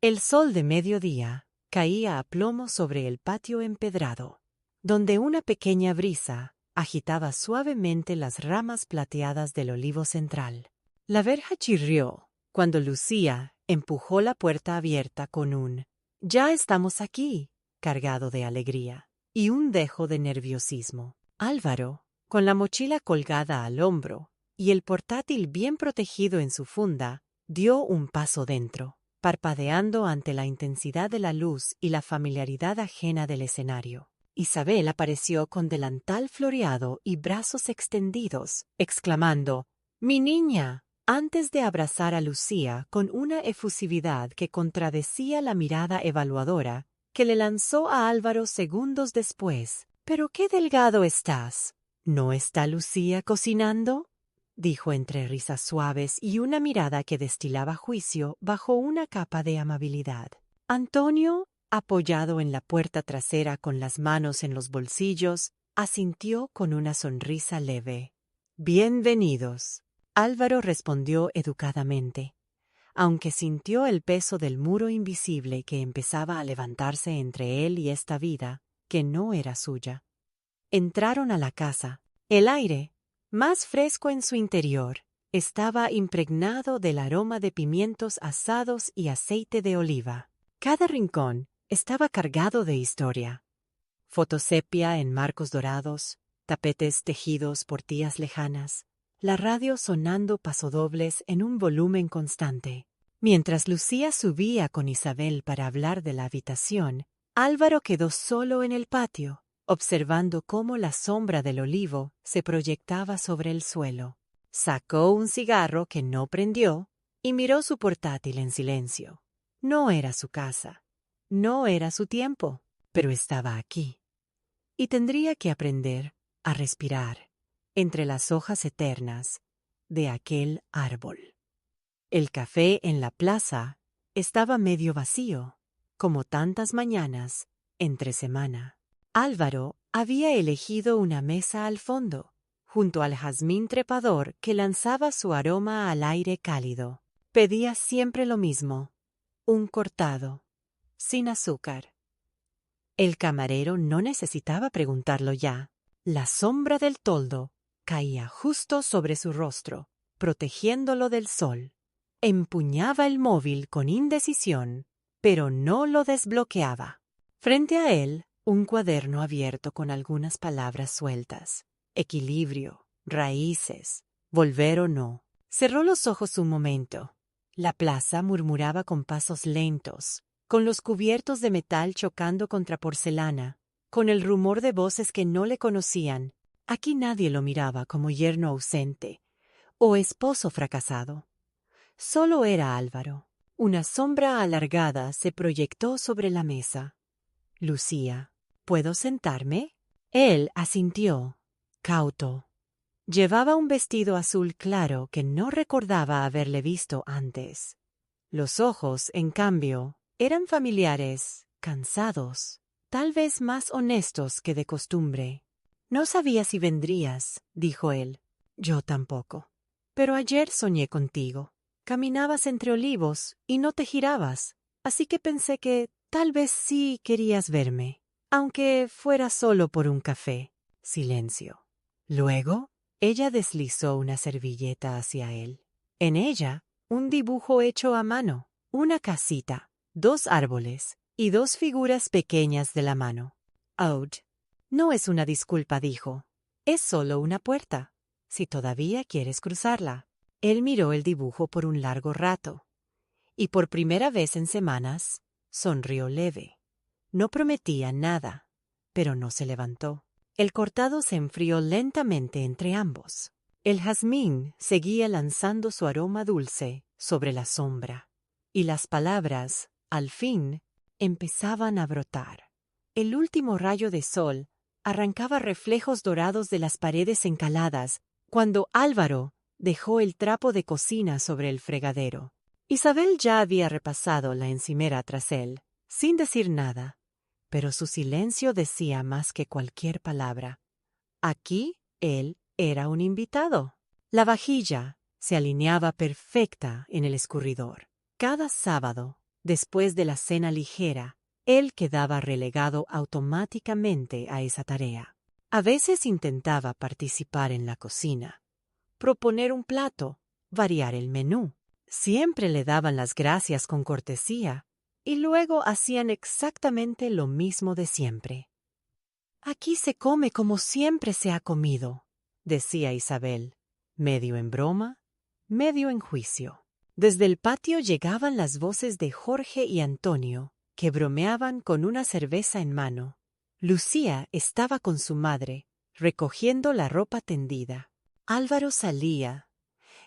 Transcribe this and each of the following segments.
El sol de mediodía caía a plomo sobre el patio empedrado, donde una pequeña brisa agitaba suavemente las ramas plateadas del olivo central. La verja chirrió cuando Lucía empujó la puerta abierta con un «Ya estamos aquí», cargado de alegría, y un dejo de nerviosismo. Álvaro, con la mochila colgada al hombro y el portátil bien protegido en su funda, dio un paso dentro, parpadeando ante la intensidad de la luz y la familiaridad ajena del escenario. Isabel apareció con delantal floreado y brazos extendidos, exclamando «¡Mi niña!», antes de abrazar a Lucía con una efusividad que contradecía la mirada evaluadora que le lanzó a Álvaro segundos después. «¡Pero qué delgado estás! ¿No está Lucía cocinando?», dijo entre risas suaves y una mirada que destilaba juicio bajo una capa de amabilidad. Antonio, apoyado en la puerta trasera con las manos en los bolsillos, asintió con una sonrisa leve. «Bienvenidos», Álvaro respondió educadamente, aunque sintió el peso del muro invisible que empezaba a levantarse entre él y esta vida, que no era suya. Entraron a la casa. El aire, más fresco en su interior, estaba impregnado del aroma de pimientos asados y aceite de oliva. Cada rincón estaba cargado de historia. Fotosepia en marcos dorados, tapetes tejidos por tías lejanas, la radio sonando pasodobles en un volumen constante. Mientras Lucía subía con Isabel para hablar de la habitación, Álvaro quedó solo en el patio, observando cómo la sombra del olivo se proyectaba sobre el suelo. Sacó un cigarro que no prendió y miró su portátil en silencio. No era su casa, no era su tiempo, pero estaba aquí. Y tendría que aprender a respirar entre las hojas eternas de aquel árbol. El café en la plaza estaba medio vacío, como tantas mañanas entre semana. Álvaro había elegido una mesa al fondo, junto al jazmín trepador que lanzaba su aroma al aire cálido. Pedía siempre lo mismo, un cortado, sin azúcar. El camarero no necesitaba preguntarlo ya. La sombra del toldo caía justo sobre su rostro, protegiéndolo del sol. Empuñaba el móvil con indecisión, pero no lo desbloqueaba. Frente a él, un cuaderno abierto con algunas palabras sueltas. Equilibrio, raíces, volver o no. Cerró los ojos un momento. La plaza murmuraba con pasos lentos, con los cubiertos de metal chocando contra porcelana, con el rumor de voces que no le conocían. Aquí nadie lo miraba como yerno ausente o esposo fracasado. Solo era Álvaro. Una sombra alargada se proyectó sobre la mesa. «Lucía, ¿puedo sentarme?». Él asintió, cauto. Llevaba un vestido azul claro que no recordaba haberle visto antes. Los ojos, en cambio, eran familiares, cansados, tal vez más honestos que de costumbre. «No sabía si vendrías», dijo él. «Yo tampoco. Pero ayer soñé contigo. Caminabas entre olivos y no te girabas, así que pensé que tal vez sí querías verme, aunque fuera solo por un café». Silencio. Luego, ella deslizó una servilleta hacia él. En ella, un dibujo hecho a mano, una casita, 2 árboles y 2 figuras pequeñas de la mano. «Aude, no es una disculpa», dijo. «Es solo una puerta, si todavía quieres cruzarla». Él miró el dibujo por un largo rato, y por primera vez en semanas, sonrió leve. No prometía nada, pero no se levantó. El cortado se enfrió lentamente entre ambos. El jazmín seguía lanzando su aroma dulce sobre la sombra, y las palabras, al fin, empezaban a brotar. El último rayo de sol arrancaba reflejos dorados de las paredes encaladas cuando Álvaro dejó el trapo de cocina sobre el fregadero. Isabel ya había repasado la encimera tras él, sin decir nada, pero su silencio decía más que cualquier palabra. Aquí él era un invitado. La vajilla se alineaba perfecta en el escurridor. Cada sábado, Después de la cena ligera, él quedaba relegado automáticamente a esa tarea. A veces intentaba participar en la cocina, proponer un plato, variar el menú. Siempre le daban las gracias con cortesía y luego hacían exactamente lo mismo de siempre. «Aquí se come como siempre se ha comido», decía Isabel, medio en broma, medio en juicio. Desde el patio llegaban las voces de Jorge y Antonio, que bromeaban con una cerveza en mano. Lucía estaba con su madre, recogiendo la ropa tendida. Álvaro salía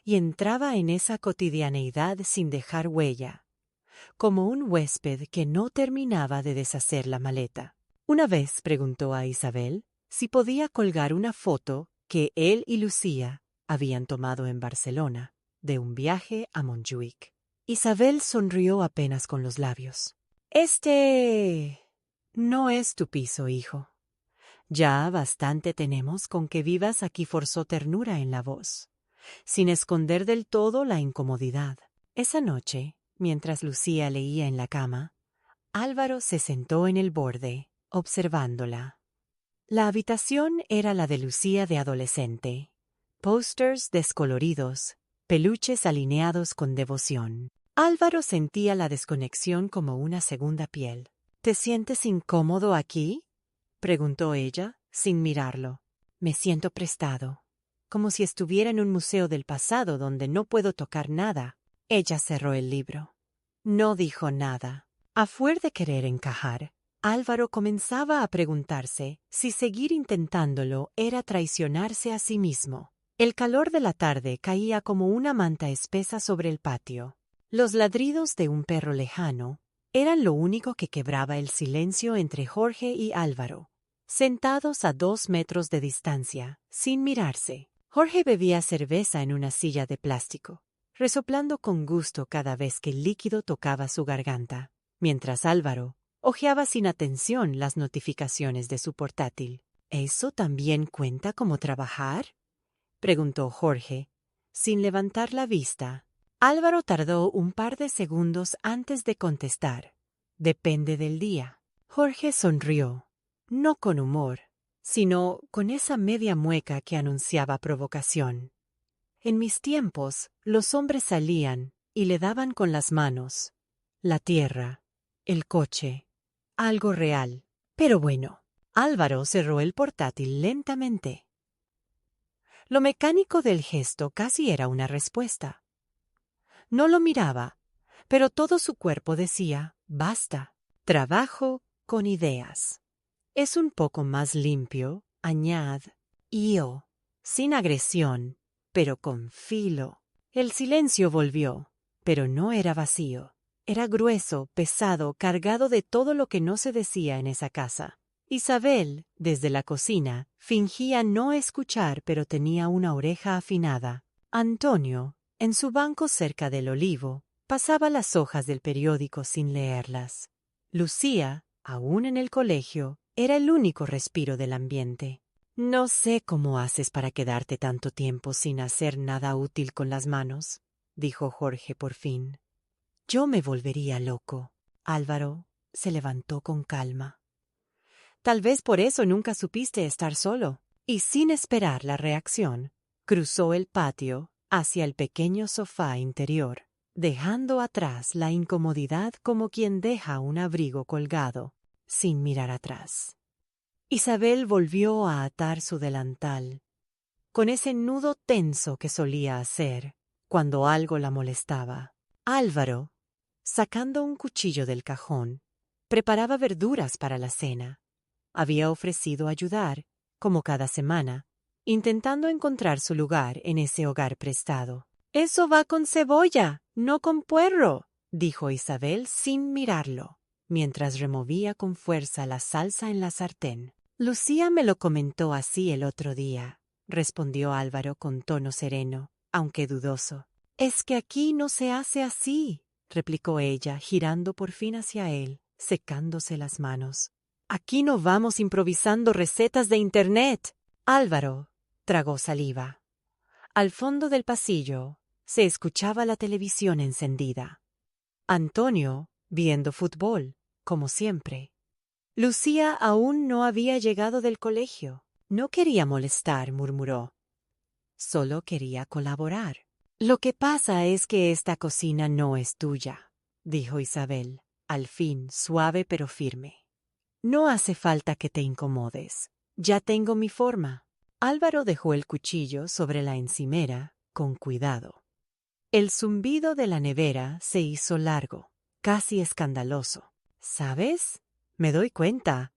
y entraba en esa cotidianeidad sin dejar huella, como un huésped que no terminaba de deshacer la maleta. Una vez preguntó a Isabel si podía colgar una foto que él y Lucía habían tomado en Barcelona, de un viaje a Montjuic. Isabel sonrió apenas con los labios. «Este no es tu piso, hijo. Ya bastante tenemos con que vivas aquí», forzó ternura en la voz, sin esconder del todo la incomodidad. Esa noche, mientras Lucía leía en la cama, Álvaro se sentó en el borde, observándola. La habitación era la de Lucía de adolescente. Pósters descoloridos, peluches alineados con devoción. Álvaro sentía la desconexión como una segunda piel. «¿Te sientes incómodo aquí?», preguntó ella, sin mirarlo. «Me siento prestado, como si estuviera en un museo del pasado donde no puedo tocar nada». Ella cerró el libro. No dijo nada. A fuer de querer encajar, Álvaro comenzaba a preguntarse si seguir intentándolo era traicionarse a sí mismo. El calor de la tarde caía como una manta espesa sobre el patio. Los ladridos de un perro lejano eran lo único que quebraba el silencio entre Jorge y Álvaro, sentados a 2 metros de distancia, sin mirarse. Jorge bebía cerveza en una silla de plástico, resoplando con gusto cada vez que el líquido tocaba su garganta, mientras Álvaro hojeaba sin atención las notificaciones de su portátil. «¿Eso también cuenta como trabajar?», preguntó Jorge, sin levantar la vista. Álvaro tardó un par de segundos antes de contestar. «Depende del día». Jorge sonrió, no con humor, sino con esa media mueca que anunciaba provocación. «En mis tiempos, los hombres salían y le daban con las manos. La tierra, el coche, algo real. Pero bueno». Álvaro cerró el portátil lentamente. Lo mecánico del gesto casi era una respuesta. No lo miraba, pero todo su cuerpo decía: «Basta. Trabajo con ideas». «Es un poco más limpio», añadió, sin agresión, pero con filo. El silencio volvió, pero no era vacío. Era grueso, pesado, cargado de todo lo que no se decía en esa casa. Isabel, desde la cocina, fingía no escuchar, pero tenía una oreja afinada. Antonio, en su banco cerca del olivo, pasaba las hojas del periódico sin leerlas. Lucía, aún en el colegio, era el único respiro del ambiente. «No sé cómo haces para quedarte tanto tiempo sin hacer nada útil con las manos», dijo Jorge por fin. «Yo me volvería loco». Álvaro se levantó con calma. «Tal vez por eso nunca supiste estar solo». Y sin esperar la reacción, cruzó el patio hacia el pequeño sofá interior, dejando atrás la incomodidad como quien deja un abrigo colgado, sin mirar atrás. Isabel volvió a atar su delantal, con ese nudo tenso que solía hacer cuando algo la molestaba. Álvaro, sacando un cuchillo del cajón, preparaba verduras para la cena. Había ofrecido ayudar, como cada semana, intentando encontrar su lugar en ese hogar prestado. «Eso va con cebolla, no con puerro», dijo Isabel sin mirarlo, mientras removía con fuerza la salsa en la sartén. «Lucía me lo comentó así el otro día», respondió Álvaro con tono sereno, aunque dudoso. «Es que aquí no se hace así», replicó ella, girando por fin hacia él, secándose las manos. «Aquí no vamos improvisando recetas de Internet». Álvaro tragó saliva. Al fondo del pasillo se escuchaba la televisión encendida. Antonio viendo fútbol, como siempre. Lucía aún no había llegado del colegio. No quería molestar, murmuró. Solo quería colaborar. Lo que pasa es que esta cocina no es tuya, dijo Isabel, al fin suave pero firme. No hace falta que te incomodes. Ya tengo mi forma. Álvaro dejó el cuchillo sobre la encimera, con cuidado. El zumbido de la nevera se hizo largo, casi escandaloso. ¿Sabes? Me doy cuenta,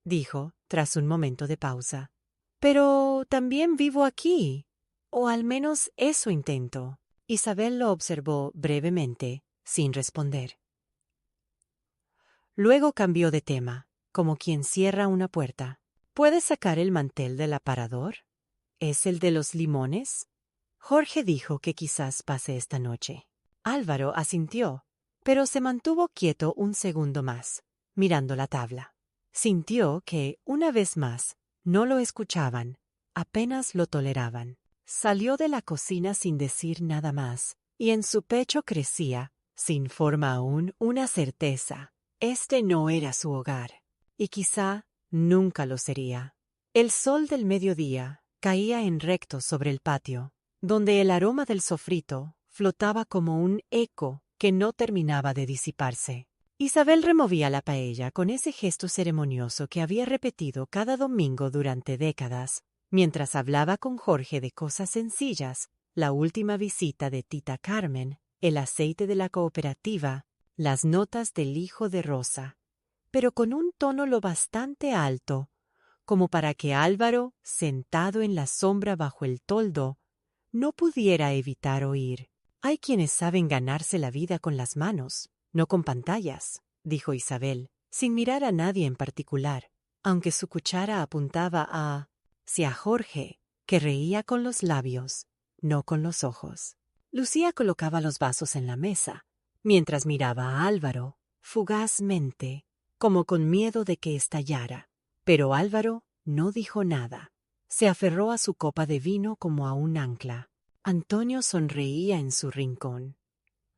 dijo, tras un momento de pausa. Pero también vivo aquí. O al menos eso intento. Isabel lo observó brevemente, sin responder. Luego cambió de tema, como quien cierra una puerta. ¿Puedes sacar el mantel del aparador? ¿Es el de los limones? Jorge dijo que quizás pase esta noche. Álvaro asintió, pero se mantuvo quieto un segundo más, mirando la tabla. Sintió que, una vez más, no lo escuchaban, apenas lo toleraban. Salió de la cocina sin decir nada más, y en su pecho crecía, sin forma aún, una certeza. Este no era su hogar, y quizá nunca lo sería. El sol del mediodía caía en recto sobre el patio, donde el aroma del sofrito flotaba como un eco que no terminaba de disiparse. Isabel removía la paella con ese gesto ceremonioso que había repetido cada domingo durante décadas, mientras hablaba con Jorge de cosas sencillas, la última visita de tita Carmen, el aceite de la cooperativa, las notas del hijo de Rosa, pero con un tono lo bastante alto como para que Álvaro, sentado en la sombra bajo el toldo, no pudiera evitar oír. Hay quienes saben ganarse la vida con las manos, no con pantallas, dijo Isabel, sin mirar a nadie en particular, aunque su cuchara apuntaba hacia Jorge, que reía con los labios, no con los ojos. Lucía colocaba los vasos en la mesa, mientras miraba a Álvaro, fugazmente, como con miedo de que estallara. Pero Álvaro no dijo nada. Se aferró a su copa de vino como a un ancla. Antonio sonreía en su rincón.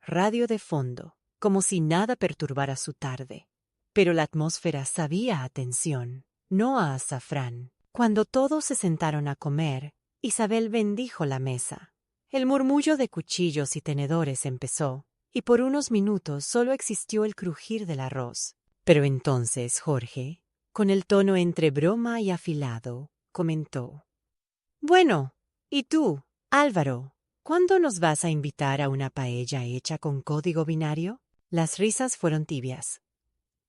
Radio de fondo, como si nada perturbara su tarde. Pero la atmósfera sabía a tensión, no a azafrán. Cuando todos se sentaron a comer, Isabel bendijo la mesa. El murmullo de cuchillos y tenedores empezó, y por unos minutos solo existió el crujir del arroz. Pero entonces Jorge, con el tono entre broma y afilado, comentó: «Bueno, ¿y tú, Álvaro? ¿Cuándo nos vas a invitar a una paella hecha con código binario?» Las risas fueron tibias.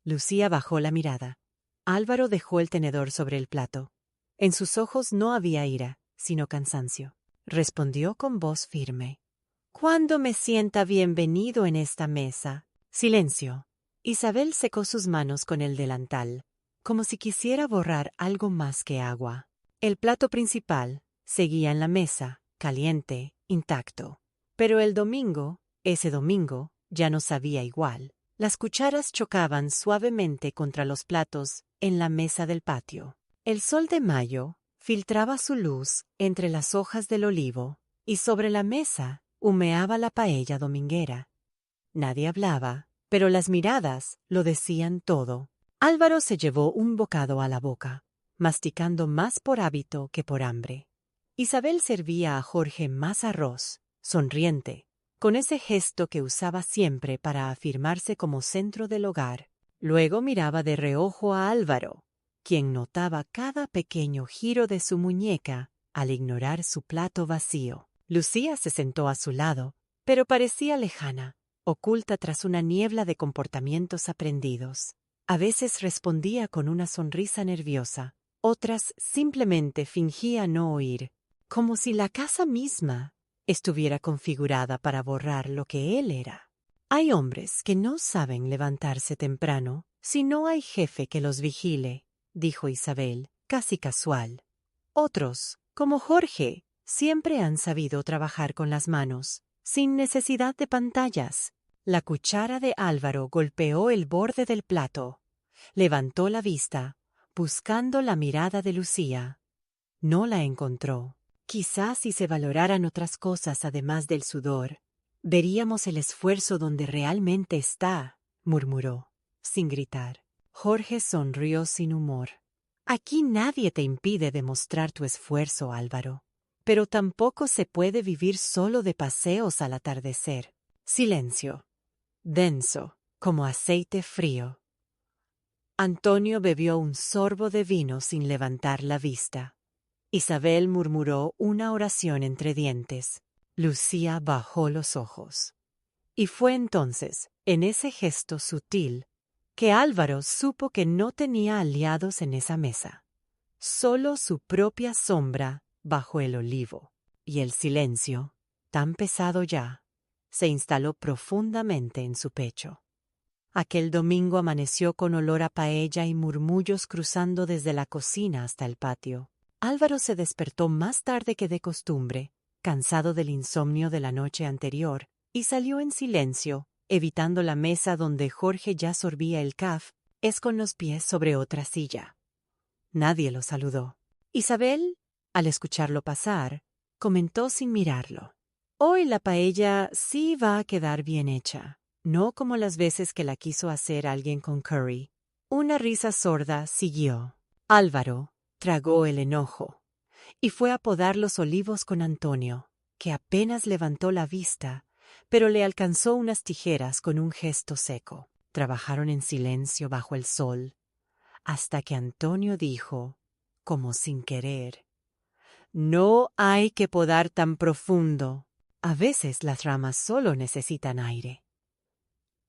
Lucía bajó la mirada. Álvaro dejó el tenedor sobre el plato. En sus ojos no había ira, sino cansancio. Respondió con voz firme: «Cuando me sienta bienvenido en esta mesa». Silencio. Isabel secó sus manos con el delantal, como si quisiera borrar algo más que agua. El plato principal seguía en la mesa, caliente, intacto. Pero ese domingo, ya no sabía igual. Las cucharas chocaban suavemente contra los platos en la mesa del patio. El sol de mayo filtraba su luz entre las hojas del olivo, y sobre la mesa humeaba la paella dominguera. Nadie hablaba, pero las miradas lo decían todo. Álvaro se llevó un bocado a la boca, masticando más por hábito que por hambre. Isabel servía a Jorge más arroz, sonriente, con ese gesto que usaba siempre para afirmarse como centro del hogar. Luego miraba de reojo a Álvaro, quien notaba cada pequeño giro de su muñeca al ignorar su plato vacío. Lucía se sentó a su lado, pero parecía lejana, oculta tras una niebla de comportamientos aprendidos. A veces respondía con una sonrisa nerviosa, otras simplemente fingía no oír, como si la casa misma estuviera configurada para borrar lo que él era. Hay hombres que no saben levantarse temprano si no hay jefe que los vigile, dijo Isabel, casi casual. Otros, como Jorge, siempre han sabido trabajar con las manos, sin necesidad de pantallas. La cuchara de Álvaro golpeó el borde del plato. Levantó la vista, buscando la mirada de Lucía. No la encontró. Quizás si se valoraran otras cosas además del sudor, veríamos el esfuerzo donde realmente está. murmuró, sin gritar. Jorge sonrió sin humor. Aquí nadie te impide demostrar tu esfuerzo, Álvaro. Pero tampoco se puede vivir solo de paseos al atardecer. Silencio. Denso, como aceite frío. Antonio bebió un sorbo de vino sin levantar la vista. Isabel murmuró una oración entre dientes. Lucía bajó los ojos. Y fue entonces, en ese gesto sutil, que Álvaro supo que no tenía aliados en esa mesa. Solo su propia sombra bajo el olivo. Y el silencio, tan pesado ya, se instaló profundamente en su pecho. Aquel domingo amaneció con olor a paella y murmullos cruzando desde la cocina hasta el patio. Álvaro se despertó más tarde que de costumbre, cansado del insomnio de la noche anterior, y salió en silencio, evitando la mesa donde Jorge ya sorbía el caf, con los pies sobre otra silla. Nadie lo saludó. Isabel, al escucharlo pasar, comentó sin mirarlo: «Hoy la paella sí va a quedar bien hecha, no como las veces que la quiso hacer alguien con curry». Una risa sorda siguió. Álvaro tragó el enojo y fue a podar los olivos con Antonio, que apenas levantó la vista, pero le alcanzó unas tijeras con un gesto seco. Trabajaron en silencio bajo el sol, hasta que Antonio dijo, como sin querer: «No hay que podar tan profundo. A veces las ramas solo necesitan aire».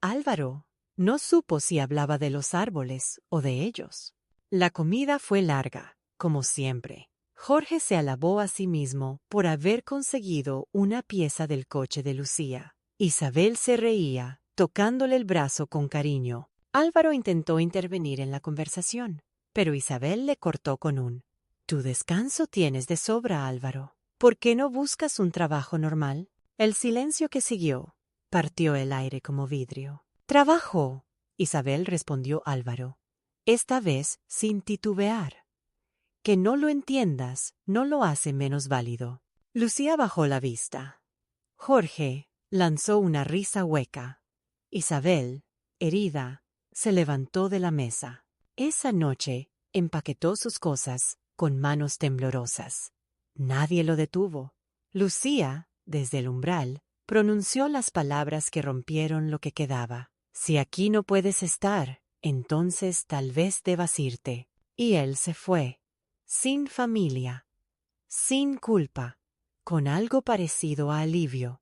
Álvaro no supo si hablaba de los árboles o de ellos. La comida fue larga, como siempre. Jorge se alabó a sí mismo por haber conseguido una pieza del coche de Lucía. Isabel se reía, tocándole el brazo con cariño. Álvaro intentó intervenir en la conversación, pero Isabel le cortó con un: «Tu descanso tienes de sobra, Álvaro. ¿Por qué no buscas un trabajo normal?». El silencio que siguió partió el aire como vidrio. «Trabajo», Isabel respondió Álvaro, esta vez sin titubear. «Que no lo entiendas no lo hace menos válido». Lucía bajó la vista. Jorge lanzó una risa hueca. Isabel, herida, se levantó de la mesa. Esa noche empaquetó sus cosas con manos temblorosas. Nadie lo detuvo. Lucía, desde el umbral, pronunció las palabras que rompieron lo que quedaba. «Si aquí no puedes estar, entonces tal vez debas irte». Y él se fue, sin familia, sin culpa, con algo parecido a alivio.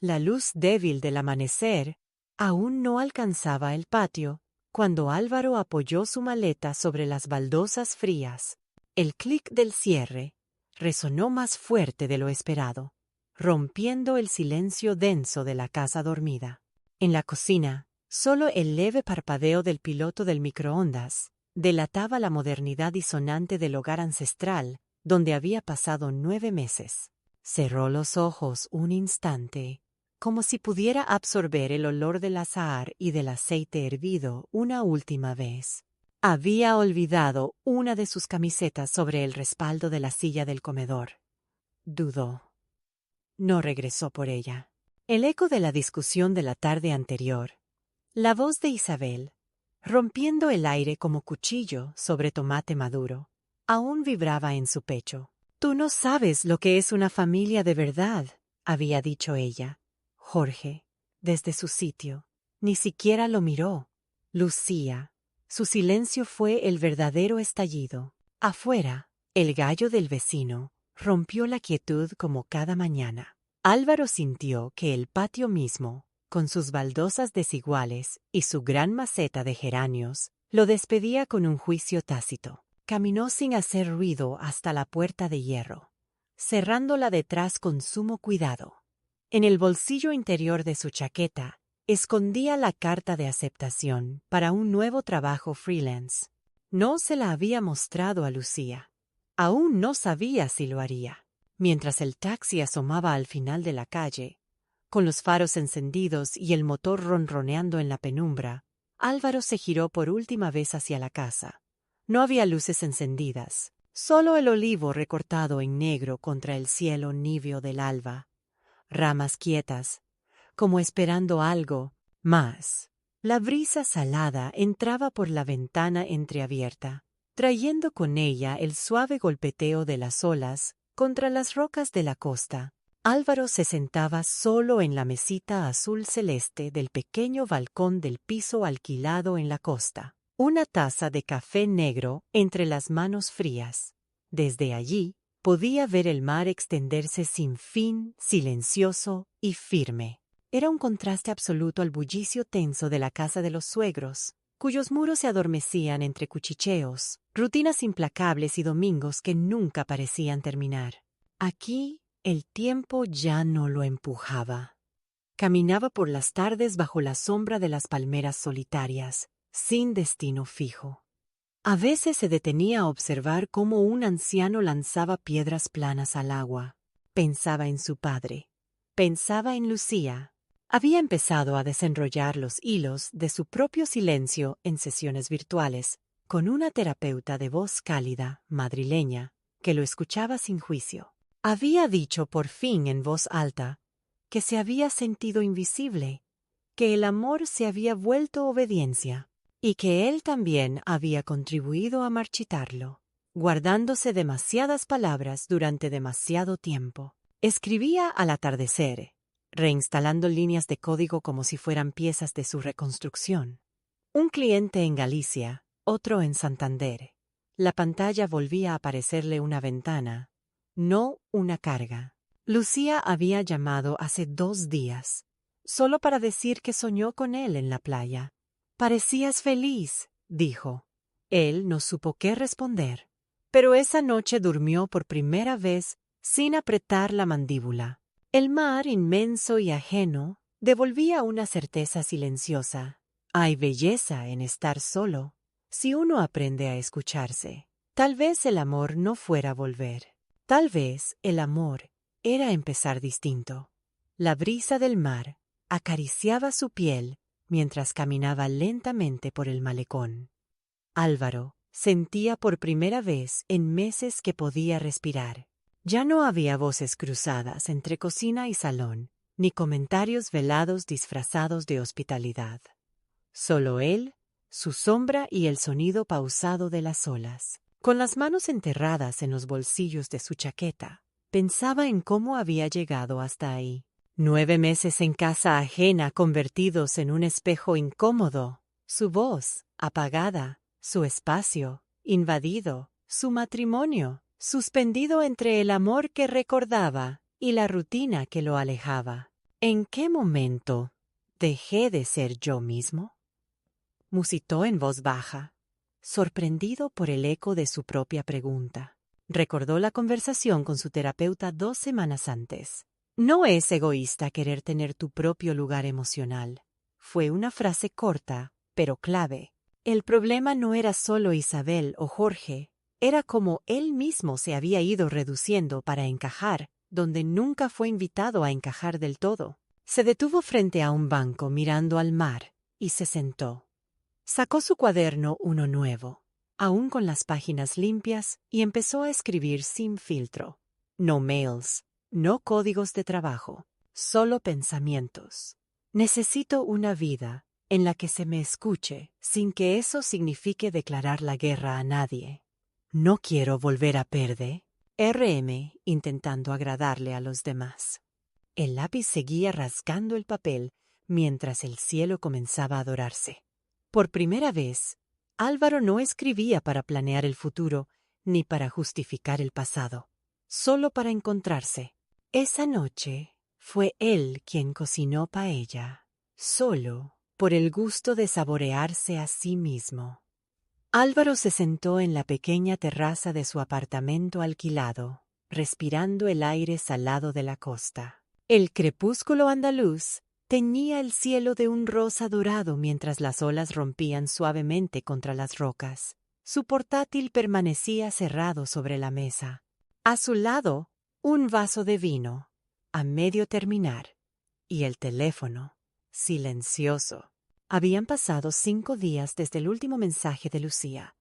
La luz débil del amanecer aún no alcanzaba el patio cuando Álvaro apoyó su maleta sobre las baldosas frías. El clic del cierre resonó más fuerte de lo esperado, rompiendo el silencio denso de la casa dormida. En la cocina, solo el leve parpadeo del piloto del microondas delataba la modernidad disonante del hogar ancestral donde había pasado 9 meses. Cerró los ojos un instante, como si pudiera absorber el olor del azahar y del aceite hervido una última vez. Había olvidado una de sus camisetas sobre el respaldo de la silla del comedor. Dudó. No regresó por ella. El eco de la discusión de la tarde anterior, la voz de Isabel, rompiendo el aire como cuchillo sobre tomate maduro, aún vibraba en su pecho. «Tú no sabes lo que es una familia de verdad», había dicho ella. Jorge, desde su sitio, ni siquiera lo miró. Lucía, su silencio fue el verdadero estallido. Afuera, el gallo del vecino rompió la quietud como cada mañana. Álvaro sintió que el patio mismo, con sus baldosas desiguales y su gran maceta de geranios, lo despedía con un juicio tácito. Caminó sin hacer ruido hasta la puerta de hierro, cerrándola detrás con sumo cuidado. En el bolsillo interior de su chaqueta, escondía la carta de aceptación para un nuevo trabajo freelance. No se la había mostrado a Lucía. Aún no sabía si lo haría. Mientras el taxi asomaba al final de la calle, con los faros encendidos y el motor ronroneando en la penumbra, Álvaro se giró por última vez hacia la casa. No había luces encendidas, solo el olivo recortado en negro contra el cielo níveo del alba. Ramas quietas, como esperando algo más. La brisa salada entraba por la ventana entreabierta, trayendo con ella el suave golpeteo de las olas contra las rocas de la costa. Álvaro se sentaba solo en la mesita azul celeste del pequeño balcón del piso alquilado en la costa, una taza de café negro entre las manos frías. Desde allí podía ver el mar extenderse sin fin, silencioso y firme. Era un contraste absoluto al bullicio tenso de la casa de los suegros, cuyos muros se adormecían entre cuchicheos, rutinas implacables y domingos que nunca parecían terminar. Aquí el tiempo ya no lo empujaba. Caminaba por las tardes bajo la sombra de las palmeras solitarias, sin destino fijo. A veces se detenía a observar cómo un anciano lanzaba piedras planas al agua. Pensaba en su padre. Pensaba en Lucía. Había empezado a desenrollar los hilos de su propio silencio en sesiones virtuales, con una terapeuta de voz cálida, madrileña, que lo escuchaba sin juicio. Había dicho por fin en voz alta que se había sentido invisible, que el amor se había vuelto obediencia y que él también había contribuido a marchitarlo, guardándose demasiadas palabras durante demasiado tiempo. Escribía al atardecer, reinstalando líneas de código como si fueran piezas de su reconstrucción. Un cliente en Galicia, otro en Santander. La pantalla volvía a parecerle una ventana, no una carga. Lucía había llamado hace 2 días, solo para decir que soñó con él en la playa. «Parecías feliz», dijo. Él no supo qué responder, pero esa noche durmió por primera vez sin apretar la mandíbula. El mar, inmenso y ajeno, devolvía una certeza silenciosa. Hay belleza en estar solo, si uno aprende a escucharse. Tal vez el amor no fuera a volver. Tal vez el amor era empezar distinto. La brisa del mar acariciaba su piel mientras caminaba lentamente por el malecón. Álvaro sentía por primera vez en meses que podía respirar. Ya no había voces cruzadas entre cocina y salón, ni comentarios velados disfrazados de hospitalidad. Solo él, su sombra y el sonido pausado de las olas. Con las manos enterradas en los bolsillos de su chaqueta, pensaba en cómo había llegado hasta ahí. 9 meses en casa ajena convertidos en un espejo incómodo, su voz apagada, su espacio invadido, su matrimonio suspendido entre el amor que recordaba y la rutina que lo alejaba. ¿En qué momento dejé de ser yo mismo? Musitó en voz baja, sorprendido por el eco de su propia pregunta. Recordó la conversación con su terapeuta 2 semanas antes. No es egoísta querer tener tu propio lugar emocional. Fue una frase corta, pero clave. El problema no era solo Isabel o Jorge, era como él mismo se había ido reduciendo para encajar, donde nunca fue invitado a encajar del todo. Se detuvo frente a un banco mirando al mar y se sentó. Sacó su cuaderno, uno nuevo, aún con las páginas limpias, y empezó a escribir sin filtro. No mails, no códigos de trabajo, solo pensamientos. Necesito una vida en la que se me escuche sin que eso signifique declarar la guerra a nadie. No quiero volver a perder. RM intentando agradarle a los demás. El lápiz seguía rasgando el papel mientras el cielo comenzaba a dorarse. Por primera vez, Álvaro no escribía para planear el futuro ni para justificar el pasado, solo para encontrarse. Esa noche fue él quien cocinó paella, solo por el gusto de saborearse a sí mismo. Álvaro se sentó en la pequeña terraza de su apartamento alquilado, respirando el aire salado de la costa. El crepúsculo andaluz teñía el cielo de un rosa dorado mientras las olas rompían suavemente contra las rocas. Su portátil permanecía cerrado sobre la mesa. A su lado, un vaso de vino, a medio terminar, y el teléfono, silencioso. Habían pasado 5 días desde el último mensaje de Lucía.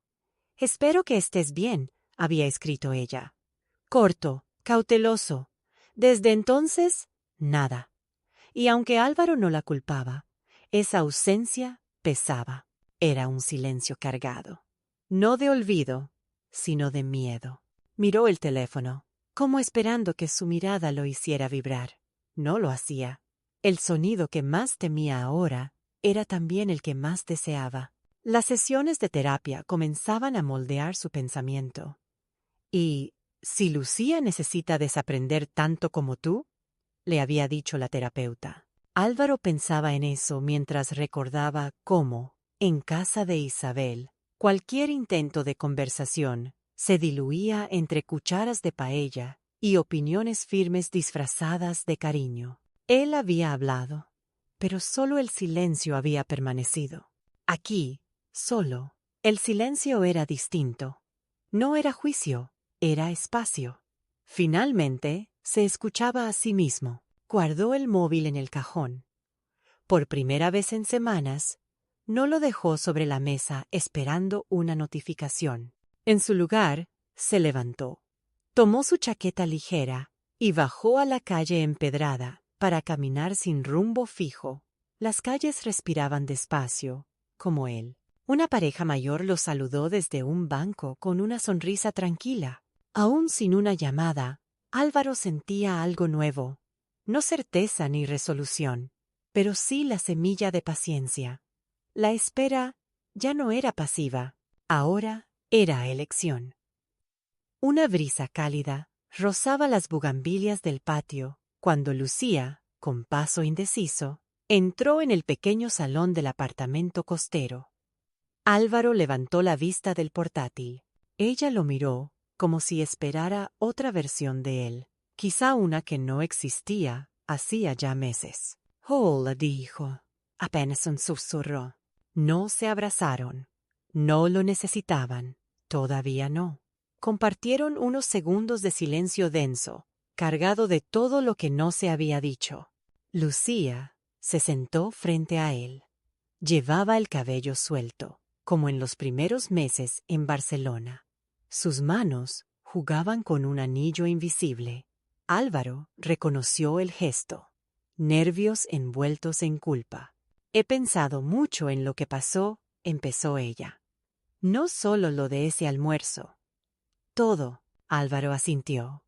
«Espero que estés bien», había escrito ella. Corto, cauteloso. Desde entonces, nada. Y aunque Álvaro no la culpaba, esa ausencia pesaba. Era un silencio cargado. No de olvido, sino de miedo. Miró el teléfono, como esperando que su mirada lo hiciera vibrar. No lo hacía. El sonido que más temía ahora era también el que más deseaba. Las sesiones de terapia comenzaban a moldear su pensamiento. ¿Y si Lucía necesita desaprender tanto como tú? Le había dicho la terapeuta. Álvaro pensaba en eso mientras recordaba cómo, en casa de Isabel, cualquier intento de conversación se diluía entre cucharas de paella y opiniones firmes disfrazadas de cariño. Él había hablado, pero solo el silencio había permanecido. Aquí, solo, el silencio era distinto. No era juicio, era espacio. Finalmente, se escuchaba a sí mismo. Guardó el móvil en el cajón. Por primera vez en semanas, no lo dejó sobre la mesa esperando una notificación. En su lugar, se levantó. Tomó su chaqueta ligera y bajó a la calle empedrada para caminar sin rumbo fijo. Las calles respiraban despacio, como él. Una pareja mayor lo saludó desde un banco con una sonrisa tranquila. Aún sin una llamada, Álvaro sentía algo nuevo. No certeza ni resolución, pero sí la semilla de paciencia. La espera ya no era pasiva, ahora era elección. Una brisa cálida rozaba las bugambilias del patio cuando Lucía, con paso indeciso, entró en el pequeño salón del apartamento costero. Álvaro levantó la vista del portátil. Ella lo miró como si esperara otra versión de él, quizá una que no existía hacía ya meses. Hola, dijo. Apenas un susurro. No se abrazaron. No lo necesitaban. Todavía no. Compartieron unos segundos de silencio denso, cargado de todo lo que no se había dicho. Lucía se sentó frente a él. Llevaba el cabello suelto, como en los primeros meses en Barcelona. Sus manos jugaban con un anillo invisible. Álvaro reconoció el gesto. Nervios envueltos en culpa. He pensado mucho en lo que pasó, empezó ella. No solo lo de ese almuerzo. Todo, Álvaro asintió,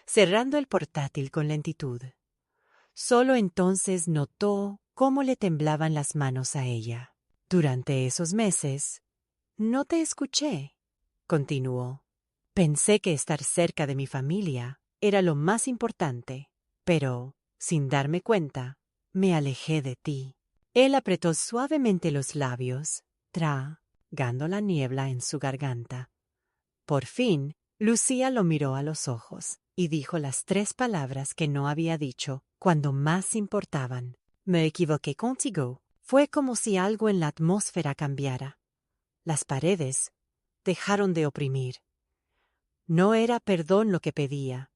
cerrando el portátil con lentitud. Solo entonces notó cómo le temblaban las manos a ella. Durante esos meses, no te escuché, continuó. Pensé que estar cerca de mi familia era lo más importante, pero, sin darme cuenta, me alejé de ti. Él apretó suavemente los labios, tragando la niebla en su garganta. Por fin, Lucía lo miró a los ojos y dijo las 3 palabras que no había dicho cuando más importaban. Me equivoqué contigo. Fue como si algo en la atmósfera cambiara. Las paredes dejaron de oprimir. No era perdón lo que pedía,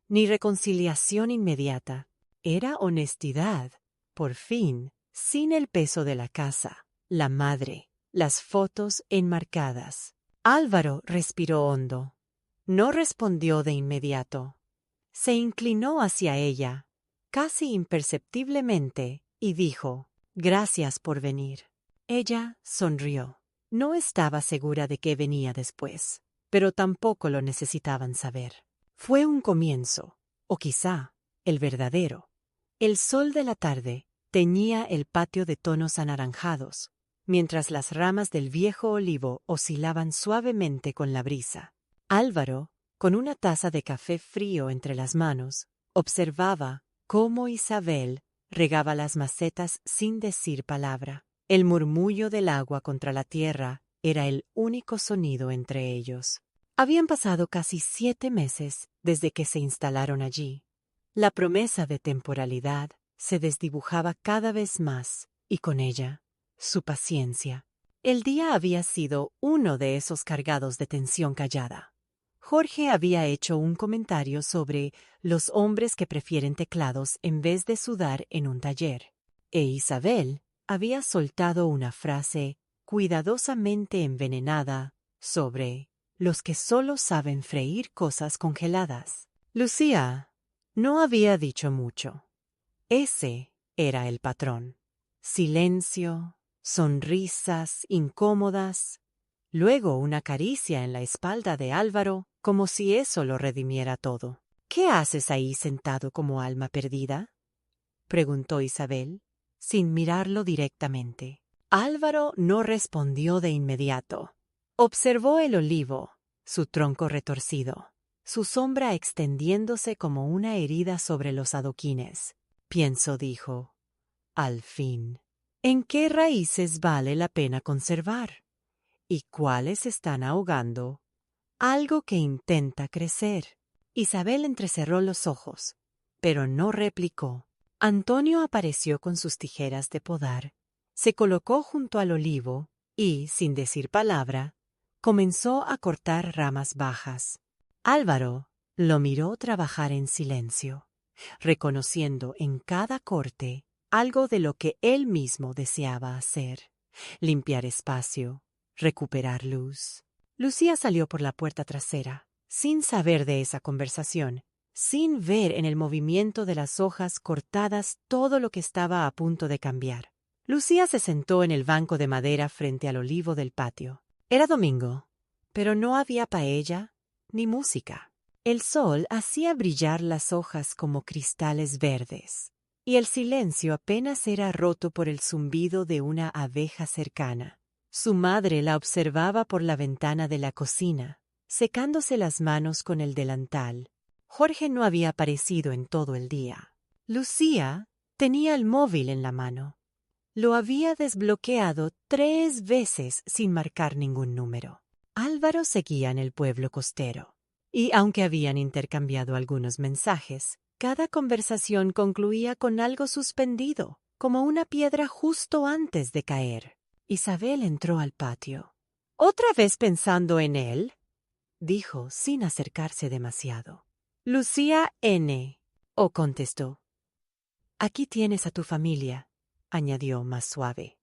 ni reconciliación inmediata. Era honestidad, por fin, sin el peso de la casa, la madre, las fotos enmarcadas. Álvaro respiró hondo. No respondió de inmediato. Se inclinó hacia ella, casi imperceptiblemente, y dijo, «Gracias por venir». Ella sonrió. No estaba segura de qué venía después, pero tampoco lo necesitaban saber. Fue un comienzo, o quizá el verdadero. El sol de la tarde teñía el patio de tonos anaranjados, mientras las ramas del viejo olivo oscilaban suavemente con la brisa. Álvaro, con una taza de café frío entre las manos, observaba cómo Isabel regaba las macetas sin decir palabra. El murmullo del agua contra la tierra era el único sonido entre ellos. Habían pasado casi 7 meses desde que se instalaron allí. La promesa de temporalidad se desdibujaba cada vez más, y con ella, su paciencia. El día había sido uno de esos cargados de tensión callada. Jorge había hecho un comentario sobre los hombres que prefieren teclados en vez de sudar en un taller, e Isabel había soltado una frase cuidadosamente envenenada sobre los que solo saben freír cosas congeladas. Lucía no había dicho mucho. Ese era el patrón. Silencio, sonrisas incómodas, luego una caricia en la espalda de Álvaro, como si eso lo redimiera todo. —¿Qué haces ahí sentado como alma perdida? —preguntó Isabel, sin mirarlo directamente. Álvaro no respondió de inmediato. Observó el olivo, su tronco retorcido, su sombra extendiéndose como una herida sobre los adoquines. Pienso, dijo, al fin, ¿en qué raíces vale la pena conservar? ¿Y cuáles están ahogando algo que intenta crecer? Isabel entrecerró los ojos, pero no replicó. Antonio apareció con sus tijeras de podar, se colocó junto al olivo y, sin decir palabra, comenzó a cortar ramas bajas. Álvaro lo miró trabajar en silencio, reconociendo en cada corte algo de lo que él mismo deseaba hacer: limpiar espacio, recuperar luz. Lucía salió por la puerta trasera, sin saber de esa conversación, sin ver en el movimiento de las hojas cortadas todo lo que estaba a punto de cambiar. Lucía se sentó en el banco de madera frente al olivo del patio. Era domingo, pero no había paella ni música. El sol hacía brillar las hojas como cristales verdes, y el silencio apenas era roto por el zumbido de una abeja cercana. Su madre la observaba por la ventana de la cocina, secándose las manos con el delantal. Jorge no había aparecido en todo el día. Lucía tenía el móvil en la mano. Lo había desbloqueado 3 veces sin marcar ningún número. Álvaro seguía en el pueblo costero, y aunque habían intercambiado algunos mensajes, cada conversación concluía con algo suspendido, como una piedra justo antes de caer. Isabel entró al patio. —¿Otra vez pensando en él? —dijo sin acercarse demasiado. Lucía N. —oh, contestó. —Aquí tienes a tu familia —añadió más suave.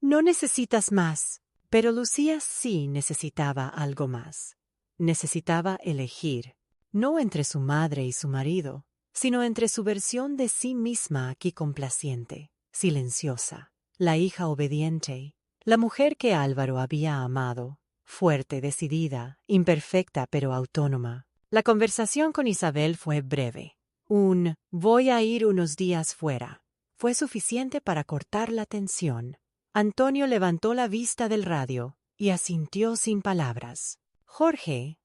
No necesitas más. Pero Lucía sí necesitaba algo más. Necesitaba elegir, no entre su madre y su marido, sino entre su versión de sí misma aquí complaciente, silenciosa, la hija obediente, la mujer que Álvaro había amado, fuerte, decidida, imperfecta pero autónoma. La conversación con Isabel fue breve. Un «voy a ir unos días fuera» fue suficiente para cortar la tensión. Antonio levantó la vista del radio y asintió sin palabras. Jorge,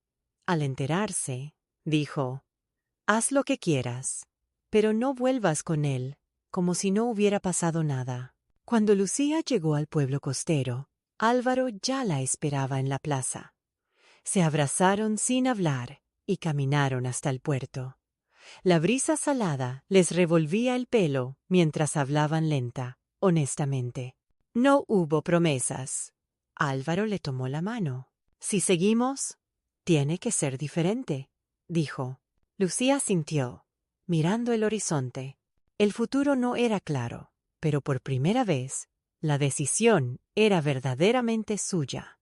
al enterarse, dijo: «Haz lo que quieras, pero no vuelvas con él, como si no hubiera pasado nada». Cuando Lucía llegó al pueblo costero, Álvaro ya la esperaba en la plaza. Se abrazaron sin hablar y caminaron hasta el puerto. La brisa salada les revolvía el pelo mientras hablaban lenta, honestamente. No hubo promesas. Álvaro le tomó la mano. «Si seguimos, tiene que ser diferente», dijo. Lucía sintió, mirando el horizonte. El futuro no era claro, pero por primera vez, la decisión era verdaderamente suya.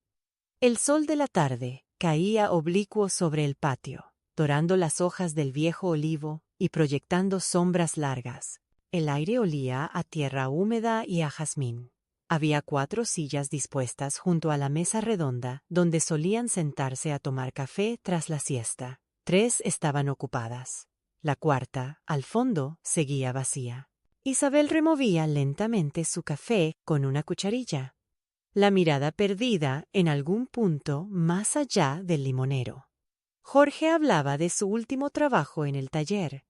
El sol de la tarde caía oblicuo sobre el patio, dorando las hojas del viejo olivo y proyectando sombras largas. El aire olía a tierra húmeda y a jazmín. Había 4 sillas dispuestas junto a la mesa redonda donde solían sentarse a tomar café tras la siesta. 3 estaban ocupadas. La cuarta, al fondo, seguía vacía. Isabel removía lentamente su café con una cucharilla, la mirada perdida en algún punto más allá del limonero. Jorge hablaba de su último trabajo en el taller,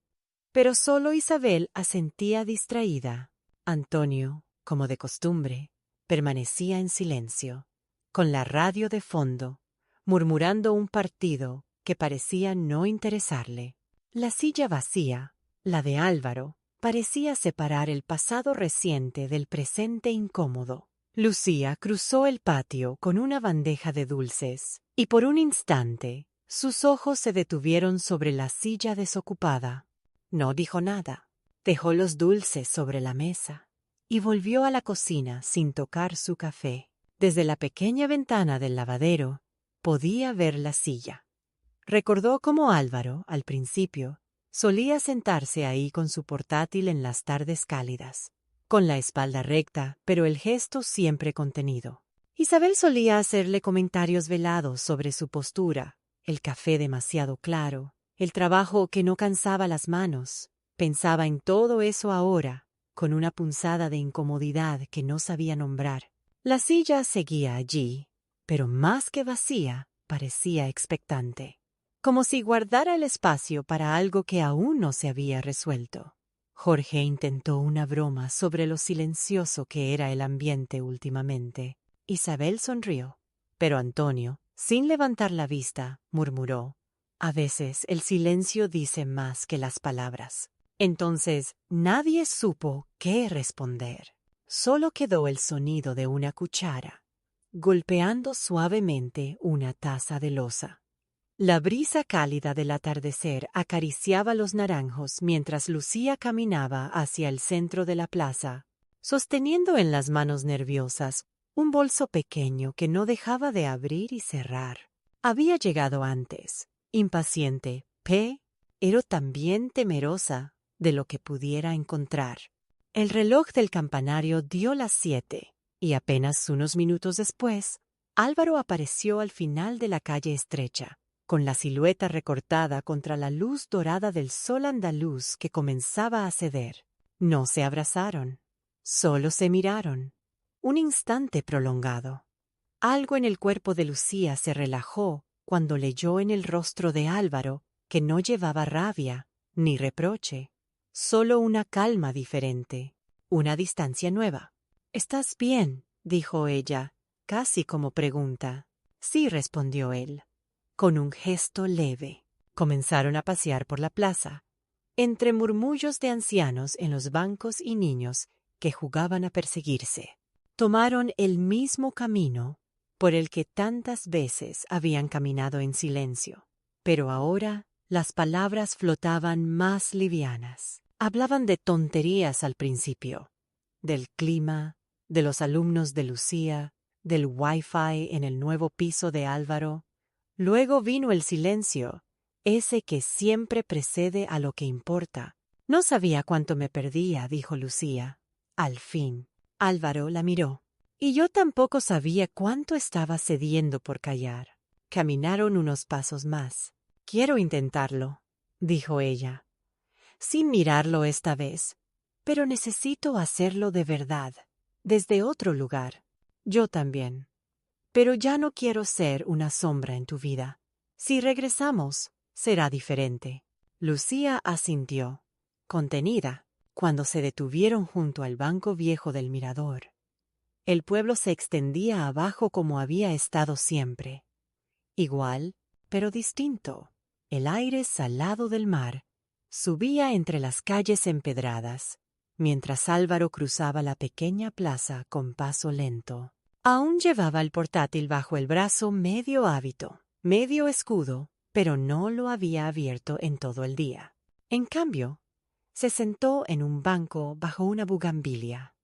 pero solo Isabel asentía distraída. Antonio, como de costumbre, permanecía en silencio, con la radio de fondo, murmurando un partido que parecía no interesarle. La silla vacía, la de Álvaro, parecía separar el pasado reciente del presente incómodo. Lucía cruzó el patio con una bandeja de dulces, y por un instante sus ojos se detuvieron sobre la silla desocupada. No dijo nada. Dejó los dulces sobre la mesa y volvió a la cocina sin tocar su café. Desde la pequeña ventana del lavadero podía ver la silla. Recordó cómo Álvaro, al principio, solía sentarse ahí con su portátil en las tardes cálidas. con la espalda recta, pero el gesto siempre contenido. Isabel solía hacerle comentarios velados sobre su postura, el café demasiado claro, el trabajo que no cansaba las manos. Pensaba en todo eso ahora, con una punzada de incomodidad que no sabía nombrar. La silla seguía allí, pero más que vacía, parecía expectante, como si guardara el espacio para algo que aún no se había resuelto. Jorge intentó una broma sobre lo silencioso que era el ambiente últimamente. Isabel sonrió, pero Antonio, sin levantar la vista, murmuró: «A veces el silencio dice más que las palabras». Entonces nadie supo qué responder. Solo quedó el sonido de una cuchara golpeando suavemente una taza de loza. La brisa cálida del atardecer acariciaba los naranjos mientras Lucía caminaba hacia el centro de la plaza, sosteniendo en las manos nerviosas un bolso pequeño que no dejaba de abrir y cerrar. Había llegado antes, impaciente, pero también temerosa de lo que pudiera encontrar. El reloj del campanario dio las 7, y apenas unos minutos después, Álvaro apareció al final de la calle estrecha, con la silueta recortada contra la luz dorada del sol andaluz que comenzaba a ceder. No se abrazaron, solo se miraron. Un instante prolongado. Algo en el cuerpo de Lucía se relajó cuando leyó en el rostro de Álvaro que no llevaba rabia ni reproche, solo una calma diferente, una distancia nueva. «¿Estás bien?», dijo ella, casi como pregunta. «Sí», respondió él, con un gesto leve. Comenzaron a pasear por la plaza, entre murmullos de ancianos en los bancos y niños que jugaban a perseguirse. Tomaron el mismo camino por el que tantas veces habían caminado en silencio, pero ahora las palabras flotaban más livianas. Hablaban de tonterías al principio, del clima, de los alumnos de Lucía, del Wi-Fi en el nuevo piso de Álvaro. Luego vino el silencio, ese que siempre precede a lo que importa. «No sabía cuánto me perdía», dijo Lucía. Al fin, Álvaro la miró. «Y yo tampoco sabía cuánto estaba cediendo por callar». Caminaron unos pasos más. «Quiero intentarlo», dijo ella, sin mirarlo esta vez, «pero necesito hacerlo de verdad, desde otro lugar». «Yo también. Pero ya no quiero ser una sombra en tu vida. Si regresamos, será diferente». Lucía asintió, contenida, cuando se detuvieron junto al banco viejo del mirador. El pueblo se extendía abajo como había estado siempre. Igual, pero distinto. El aire salado del mar subía entre las calles empedradas, mientras Álvaro cruzaba la pequeña plaza con paso lento. Aún llevaba el portátil bajo el brazo, medio hábito, medio escudo, pero no lo había abierto en todo el día. En cambio, se sentó en un banco bajo una bugambilia,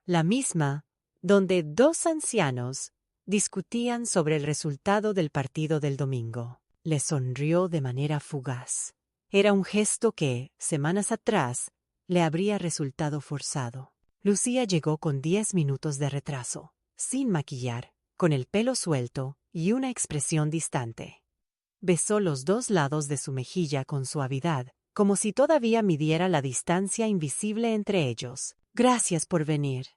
la misma donde dos ancianos discutían sobre el resultado del partido del domingo. Le sonrió de manera fugaz. Era un gesto que, semanas atrás, le habría resultado forzado. Lucía llegó con 10 minutos de retraso, sin maquillar, con el pelo suelto y una expresión distante. Besó los dos lados de su mejilla con suavidad, como si todavía midiera la distancia invisible entre ellos. «Gracias por venir»,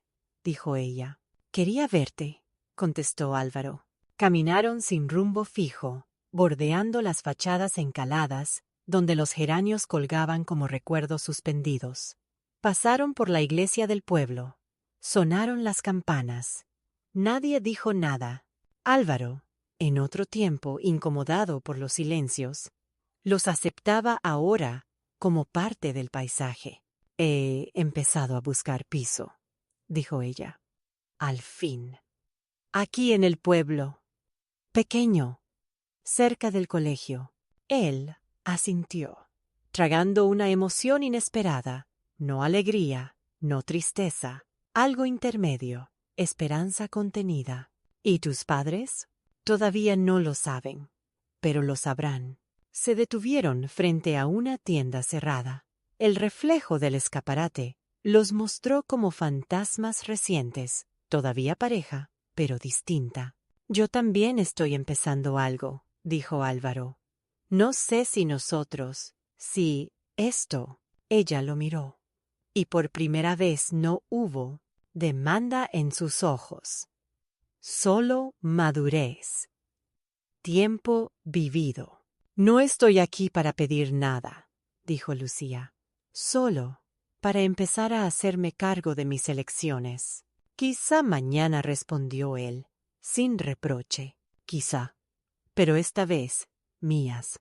dijo ella. «Quería verte», contestó Álvaro. Caminaron sin rumbo fijo, bordeando las fachadas encaladas, donde los geranios colgaban como recuerdos suspendidos. Pasaron por la iglesia del pueblo. Sonaron las campanas. Nadie dijo nada. Álvaro, en otro tiempo incomodado por los silencios, los aceptaba ahora como parte del paisaje. «He empezado a buscar piso», dijo ella. «Al fin. Aquí en el pueblo. Pequeño, cerca del colegio». Él asintió, tragando una emoción inesperada, no alegría, no tristeza, algo intermedio, esperanza contenida. «¿Y tus padres?» «Todavía no lo saben, pero lo sabrán». Se detuvieron frente a una tienda cerrada. El reflejo del escaparate Los mostró como fantasmas recientes, todavía pareja, pero distinta. Yo también estoy empezando algo, dijo Álvaro. No sé si nosotros, si esto. Ella lo miró. Y por primera vez no hubo demanda en sus ojos. Solo madurez. Tiempo vivido. No estoy aquí para pedir nada, dijo Lucía. Solo para empezar a hacerme cargo de mis elecciones. Quizá mañana, respondió él, sin reproche. Quizá. Pero esta vez, mías.